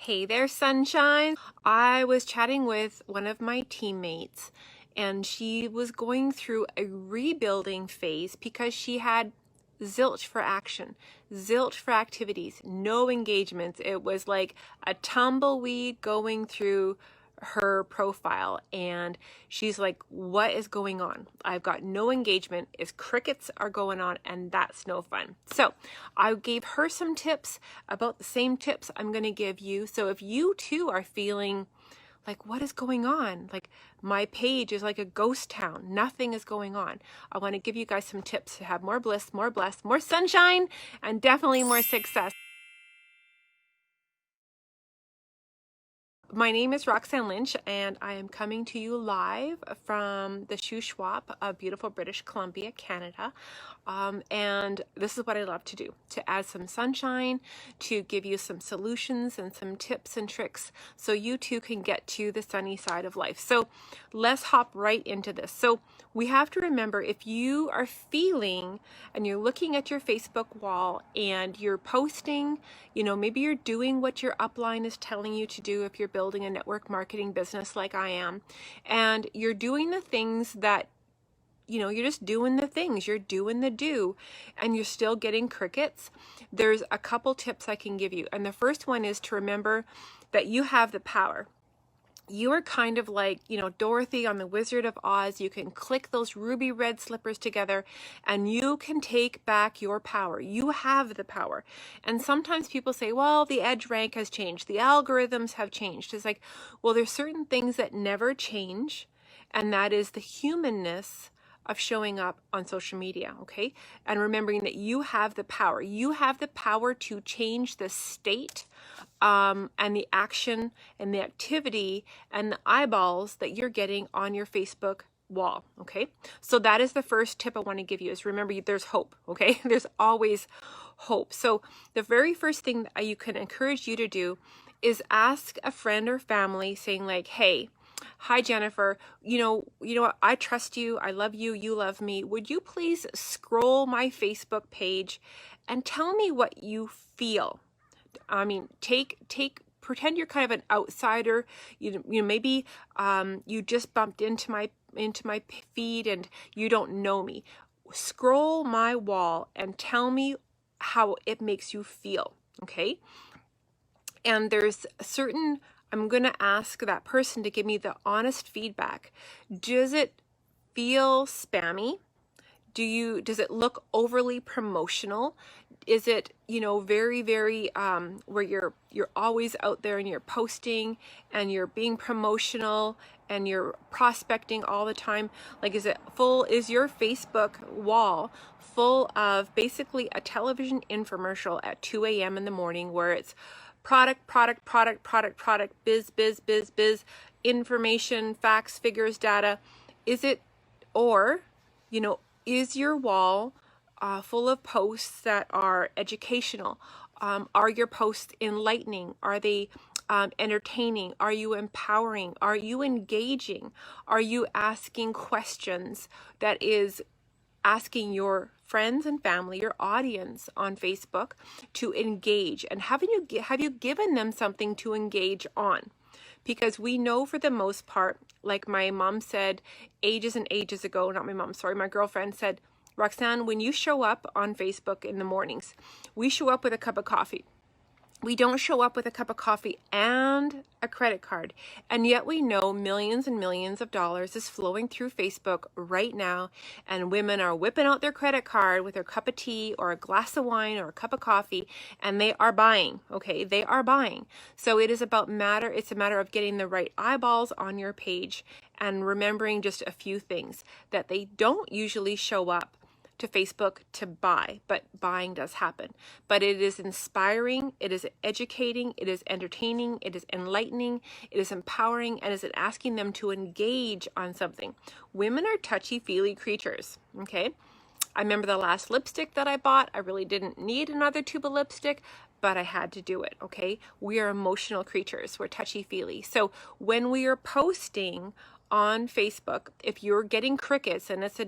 Hey there, sunshine. I was chatting with one of my teammates, and she was going through a rebuilding phase because she had zilch for action, zilch for activities, no engagements. It was like a tumbleweed going through her profile, and she's like, what is going on? I've got no engagement, is crickets are going on, and that's no fun. So I gave her some tips about the same tips I'm going to give you. So if you too are feeling like, what is going on? Like, my page is like a ghost town. Nothing is going on. I want to give you guys some tips to have more bliss, more blessed, more sunshine, and definitely more success. My name is Roxanne Lynch, and I am coming to you live from the Shuswap of beautiful British Columbia, Canada. And this is what I love to do, to add some sunshine, to give you some solutions and some tips and tricks so you too can get to the sunny side of life. So let's hop right into this. So we have to remember, if you are feeling and you're looking at your Facebook wall and you're posting, maybe you're doing what your upline is telling you to do if you're building a network marketing business like I am, and you're doing the things that you're just doing the things, you're doing the do, and you're still getting crickets. There's a couple tips I can give you. And the first one is to remember that you have the power. You are kind of like, Dorothy on the Wizard of Oz. You can click those ruby red slippers together and you can take back your power. You have the power. And sometimes people say, well, the edge rank has changed. The algorithms have changed. It's like, well, there's certain things that never change, and that is the humanness of showing up on social media, okay? And remembering that you have the power. You have the power to change the state and the action and the activity and the eyeballs that you're getting on your Facebook wall, okay? So that is the first tip I want to give you, is remember, there's hope, okay? There's always hope. So the very first thing that you can encourage you to do is ask a friend or family, saying like, hey, hi, Jennifer, what? I trust you. I love you. You love me. Would you please scroll my Facebook page and tell me what you feel? I mean, pretend you're kind of an outsider. Maybe you just bumped into my feed and you don't know me. Scroll my wall and tell me how it makes you feel. Okay. And there's I'm going to ask that person to give me the honest feedback. Does it feel spammy? Does it look overly promotional? Is it, very, very, where you're always out there and you're posting and you're being promotional and you're prospecting all the time? Like, is your Facebook wall full of basically a television infomercial at 2 a.m. in the morning where it's product, biz, information, facts, figures, data? Is it, or, is your wall full of posts that are educational? Are your posts enlightening? Are they entertaining? Are you empowering? Are you engaging? Are you asking questions that is asking your friends and family, your audience on Facebook, to engage? And have you given them something to engage on? Because we know, for the most part, like my mom said ages and ages ago, not my mom, sorry, my girlfriend said, Roxanne, when you show up on Facebook in the mornings, we show up with a cup of coffee. We don't show up with a cup of coffee and a credit card. And yet we know millions and millions of dollars is flowing through Facebook right now. And women are whipping out their credit card with their cup of tea or a glass of wine or a cup of coffee, and they are buying, okay? They are buying. So it's a matter of getting the right eyeballs on your page and remembering just a few things, that they don't usually show up to Facebook to buy, but buying does happen. But it is inspiring, it is educating, it is entertaining, it is enlightening, it is empowering, and it is asking them to engage on something. Women are touchy-feely creatures, okay? I remember the last lipstick that I bought. I really didn't need another tube of lipstick, but I had to do it, okay? We are emotional creatures. We're touchy-feely. So when we are posting on Facebook, if you're getting crickets and it's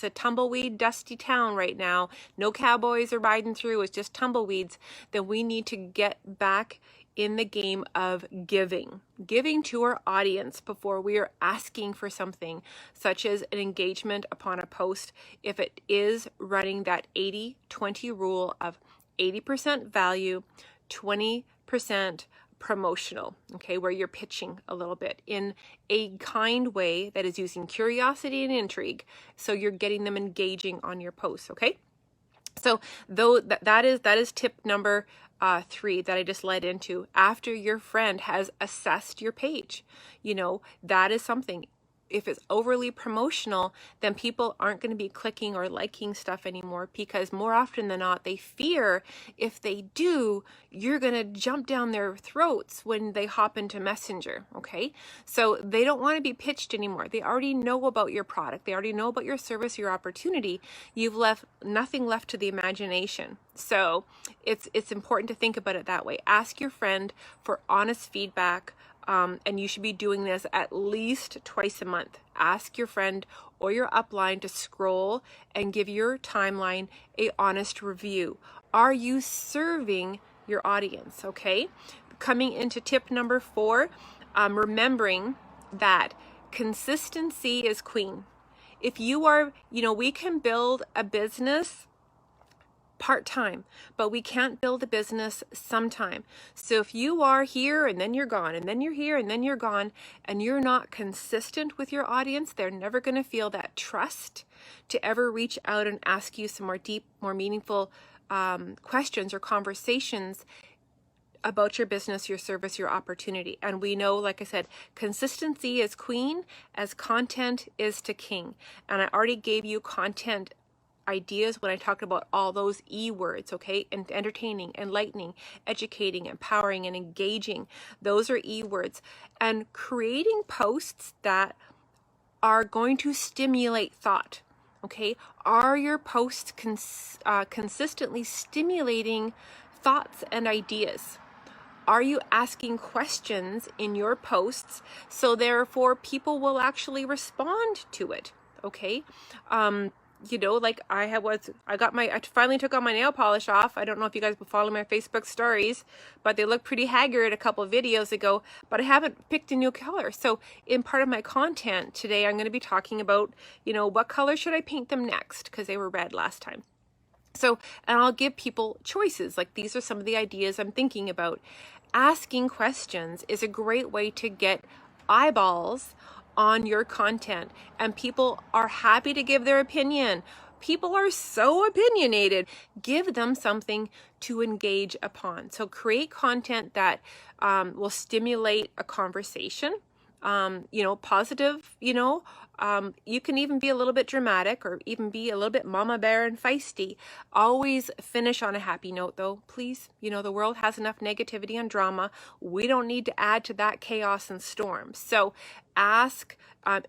a tumbleweed, dusty town right now, no cowboys are riding through, it's just tumbleweeds, then we need to get back in the game of giving to our audience before we are asking for something, such as an engagement upon a post, if it is running that 80-20 rule of 80% value, 20% promotional, okay, where you're pitching a little bit in a kind way that is using curiosity and intrigue, so you're getting them engaging on your posts, okay? So though that is tip number 3 that I just led into. After your friend has assessed your page, that is something. If it's overly promotional, then people aren't going to be clicking or liking stuff anymore, because more often than not, they fear if they do, you're going to jump down their throats when they hop into Messenger, okay? So they don't want to be pitched anymore. They already know about your product. They already know about your service, your opportunity. You've left nothing left to the imagination. So it's important to think about it that way. Ask your friend for honest feedback. And you should be doing this at least twice a month. Ask your friend or your upline to scroll and give your timeline a honest review. Are you serving your audience? Okay. Coming into tip number 4, remembering that consistency is queen. If you are, we can build a business part-time, but we can't build a business sometime. So if you are here and then you're gone, and then you're here and then you're gone, and you're not consistent with your audience, they're never going to feel that trust to ever reach out and ask you some more deep, more meaningful questions or conversations about your business, your service, your opportunity. And we know, like I said, consistency is queen as content is to king. And I already gave you content ideas when I talked about all those E words, okay? And entertaining, enlightening, educating, empowering, and engaging. Those are E words. And creating posts that are going to stimulate thought, okay? Are your posts consistently stimulating thoughts and ideas? Are you asking questions in your posts so therefore people will actually respond to it, okay? Like I finally took all my nail polish off. I don't know if you guys will follow my Facebook stories, but they look pretty haggard a couple of videos ago, but I haven't picked a new color. So in part of my content today, I'm going to be talking about, what color should I paint them next? Because they were red last time. So, and I'll give people choices. Like, these are some of the ideas I'm thinking about. Asking questions is a great way to get eyeballs on your content, and people are happy to give their opinion. People are so opinionated. Give them something to engage upon. So create content that will stimulate a conversation, positive, you can even be a little bit dramatic or even be a little bit mama bear and feisty. Always finish on a happy note though, please. The world has enough negativity and drama. We don't need to add to that chaos and storm. So ask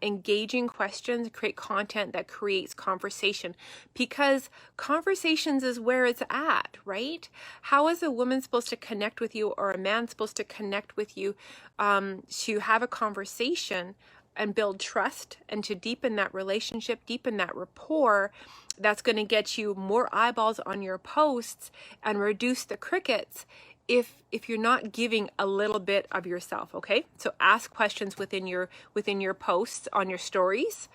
engaging questions, create content that creates conversation, because conversations is where it's at, right? How is a woman supposed to connect with you, or a man supposed to connect with you to have a conversation and build trust and to deepen that relationship, deepen that rapport that's going to get you more eyeballs on your posts and reduce the crickets if you're not giving a little bit of yourself, okay? So ask questions within your posts on your stories.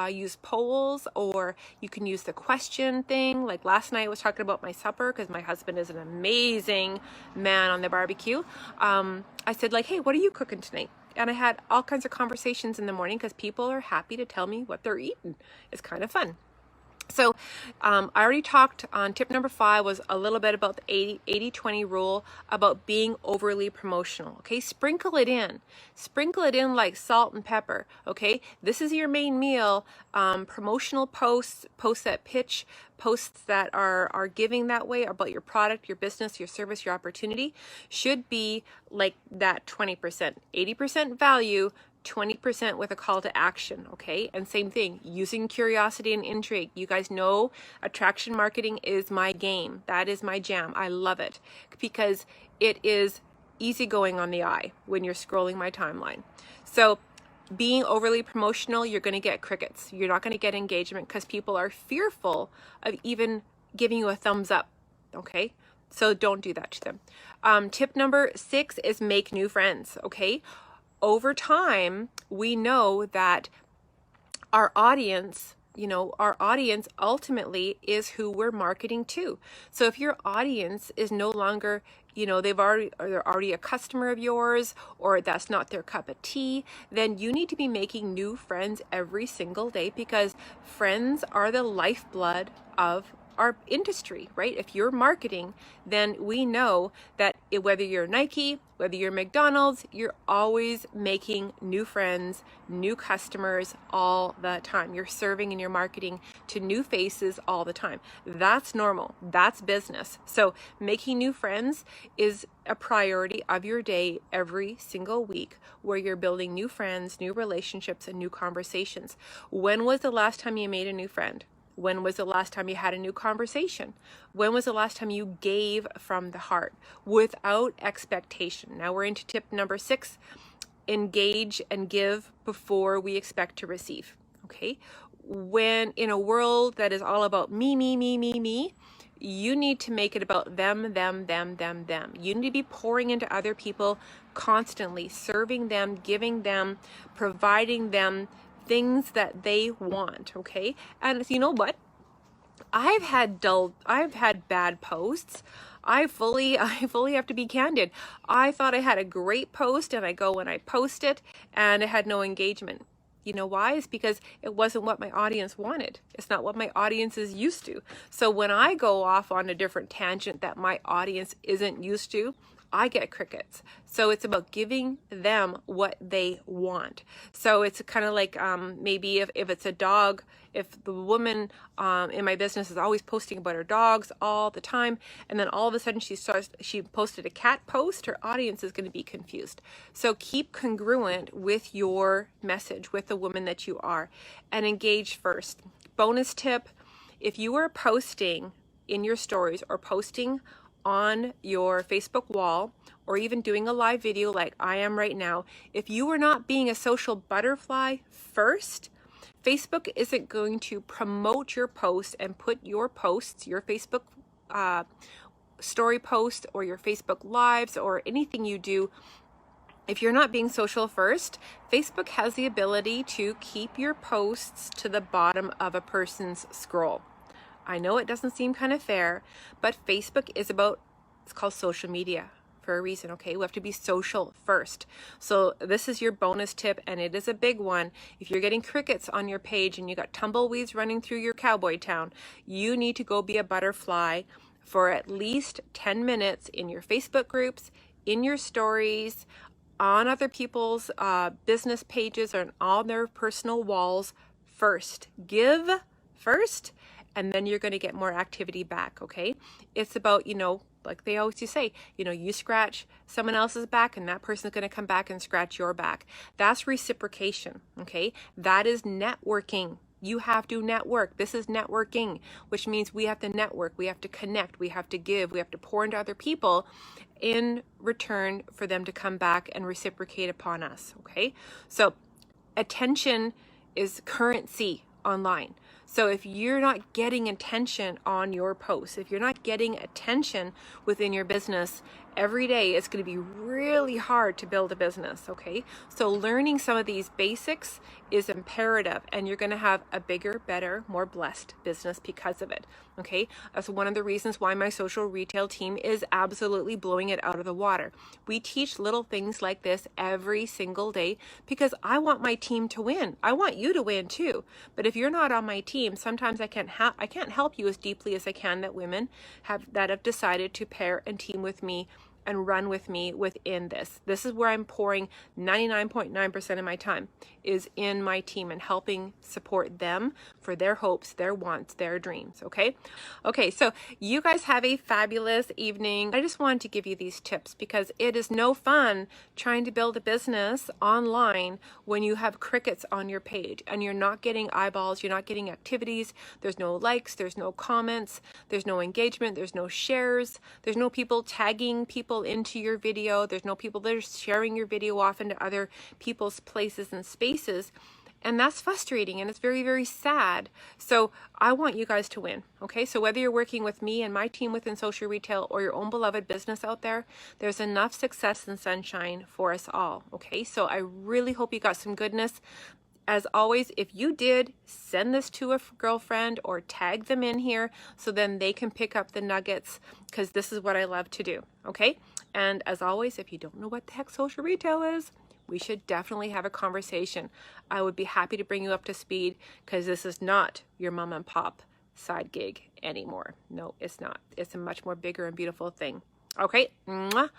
Use polls, or you can use the question thing. Like last night I was talking about my supper because my husband is an amazing man on the barbecue. I said like, hey, what are you cooking tonight? And I had all kinds of conversations in the morning because people are happy to tell me what they're eating. It's kind of fun. So I already talked on tip number 5 was a little bit about the 80-20 rule, about being overly promotional. Okay, sprinkle it in like salt and pepper. Okay, this is your main meal. Promotional posts that pitch, posts that are giving that way about your product, your business, your service, your opportunity should be like that 20%, 80% value, 20% with a call to action, okay? And same thing, using curiosity and intrigue. You guys know attraction marketing is my game. That is my jam. I love it because it is easygoing on the eye when you're scrolling my timeline. So being overly promotional, you're going to get crickets. You're not going to get engagement because people are fearful of even giving you a thumbs up, okay? So don't do that to them. Tip number 6 is make new friends, okay? Over time, we know that our audience, our audience ultimately is who we're marketing to. So if your audience is no longer, they're already a customer of yours, or that's not their cup of tea, then you need to be making new friends every single day, because friends are the lifeblood of our industry, right? If you're marketing, then we know that whether you're Nike, whether you're McDonald's, you're always making new friends, new customers all the time. You're serving and you're marketing to new faces all the time. That's normal. That's business. So making new friends is a priority of your day every single week, where you're building new friends, new relationships, and new conversations. When was the last time you made a new friend? When was the last time you had a new conversation? When was the last time you gave from the heart without expectation? Now we're into tip number 6, engage and give before we expect to receive, okay? When in a world that is all about me, you need to make it about them. You need to be pouring into other people constantly, serving them, giving them, providing them things that they want, okay? And you know what? I've had bad posts. I fully have to be candid. I thought I had a great post, and I go and I post it, and it had no engagement. You know why? It's because it wasn't what my audience wanted. It's not what my audience is used to. So when I go off on a different tangent that my audience isn't used to, I get crickets. So it's about giving them what they want. So it's kind of like maybe if it's a dog, if the woman in my business is always posting about her dogs all the time, and then all of a sudden she posted a cat post, her audience is going to be confused. So keep congruent with your message, with the woman that you are, and engage first. Bonus tip, if you are posting in your stories or posting on your Facebook wall, or even doing a live video like I am right now, if you are not being a social butterfly first, Facebook isn't going to promote your post and put your posts, your Facebook story post, or your Facebook lives, or anything you do. If you're not being social first, Facebook has the ability to keep your posts to the bottom of a person's scroll. I know it doesn't seem kind of fair, but Facebook is it's called social media for a reason, okay? We have to be social first. So this is your bonus tip, and it is a big one. If you're getting crickets on your page and you got tumbleweeds running through your cowboy town, you need to go be a butterfly for at least 10 minutes in your Facebook groups, in your stories, on other people's business pages, or on their personal walls first. Give first, and then you're going to get more activity back, okay? It's about, like they always say, you scratch someone else's back and that person's going to come back and scratch your back. That's reciprocation, okay? That is networking. You have to network. This is networking, which means we have to network, we have to connect, we have to give, we have to pour into other people in return for them to come back and reciprocate upon us, okay? So attention is currency online. So if you're not getting attention on your posts, if you're not getting attention within your business every day, it's going to be really hard to build a business, okay? So learning some of these basics is imperative, and you're going to have a bigger, better, more blessed business because of it, okay? That's one of the reasons why my social retail team is absolutely blowing it out of the water. We teach little things like this every single day because I want my team to win. I want you to win too. But if you're not on my team, sometimes I can't help you as deeply as I can that women have decided to pair and team with me and run with me within this. This is where I'm pouring 99.9% of my time, is in my team and helping support them for their hopes, their wants, their dreams, okay? Okay, so you guys have a fabulous evening. I just wanted to give you these tips because it is no fun trying to build a business online when you have crickets on your page and you're not getting eyeballs, you're not getting activities, there's no likes, there's no comments, there's no engagement, there's no shares, there's no people tagging people into your video, there's no people that are sharing your video off into other people's places and spaces. And that's frustrating and it's very, very sad. So I want you guys to win. Okay. So whether you're working with me and my team within social retail or your own beloved business out there, there's enough success and sunshine for us all. Okay. So I really hope you got some goodness. As always, if you did, send this to a girlfriend or tag them in here so then they can pick up the nuggets, because this is what I love to do. Okay. And as always, if you don't know what the heck social retail is, we should definitely have a conversation. I would be happy to bring you up to speed, because this is not your mom and pop side gig anymore. No, it's not. It's a much more bigger and beautiful thing. Okay. Mwah.